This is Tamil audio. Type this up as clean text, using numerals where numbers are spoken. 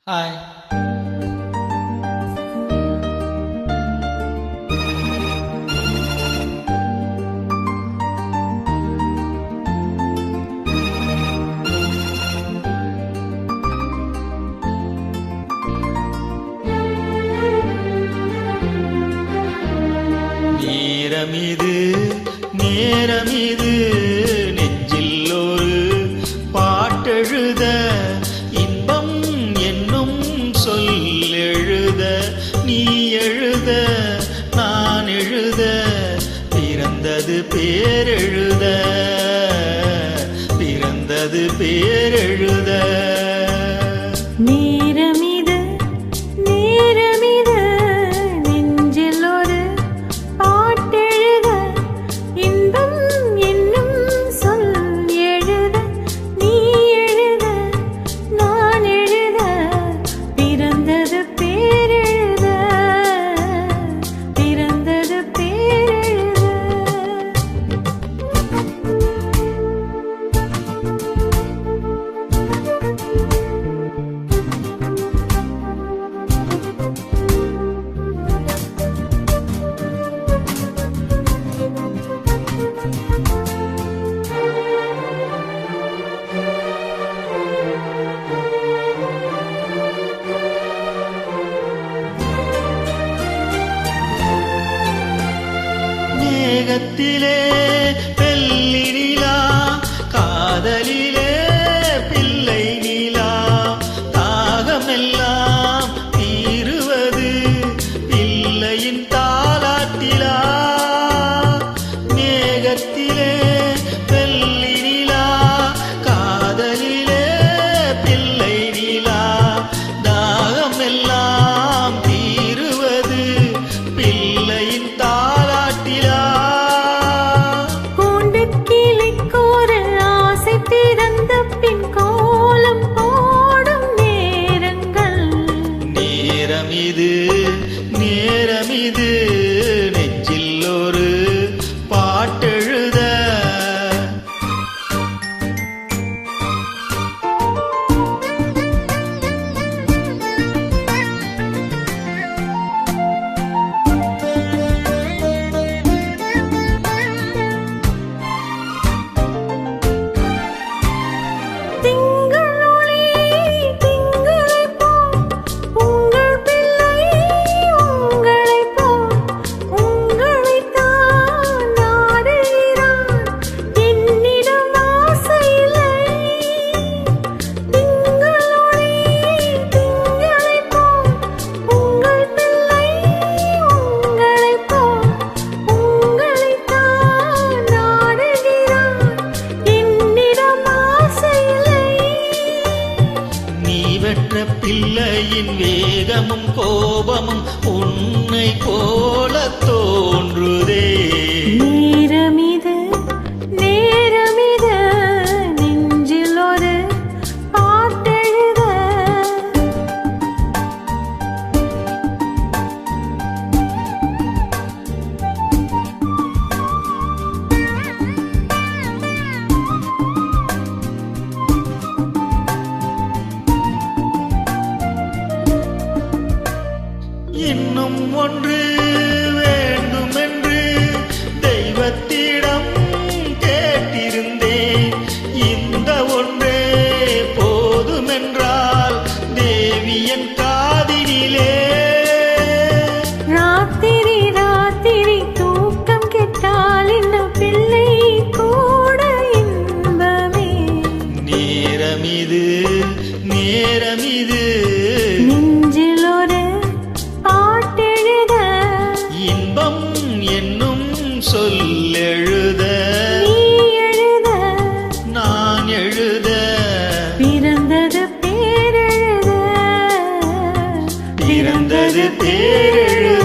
ஹாய். நேரமிது நேரமிது நெஞ்சில் ஒரு பாட்டெழுத இன்பம் என்னும் சொல் எழுத நீ எழுத நான் எழுத பிறந்தது பேரெழுத பிறந்தது பேரெழுத நேரமிது நேரமிது நெஞ்சில் ஒரு பாட்டெழுத இன்பம் என்னும் சொல் எழுத நீ எழுத நான் எழுத பிறந்தது பேரெழுத பிறந்தது பேரெழுத. மேகத்திலே வெள்ளி நிலா காதலிலே பிள்ளை நிலா தாகமெல்லாம் தீருவது பிள்ளையின் தாலாட்டிலா மேகத்திலே வெள்ளி நிலா காதலிலே பிள்ளை நிலா தாகமெல்லாம் தீருவது பிள்ளையின் தாலாட்டிலா பிறந்த பின் கோலம் போடும் நேரங்கள் நேரமிது நேரமிது நெஞ்சில் ஒரு பாட்டெழுத பெற்ற பிள்ளையின் வேகமும் கோபமும் உன்னை போல தோன்றுதே. நேரமிது நேரமிது நெஞ்சில் ஒரு பாட்டெழுத இன்னும் ஒன்று வேண்டுமென்று தெய்வத்திடம் கேட்டிருந்தேன். இந்த ஒன்றே போதுமென்றால் தேவியன் காதினிலே ராத்திரி ராத்திரி தூக்கம் கெட்டால் இந்த பிள்ளை கூட இன்பமே. நேரமிது நேரமிது நெஞ்சில் ஒரு பாட்டெழுத இன்பம் என்னும் சொல் எழுத நீ எழுத நான் எழுத பிறந்தது பேரெழுத பிறந்தது பேரெழுத.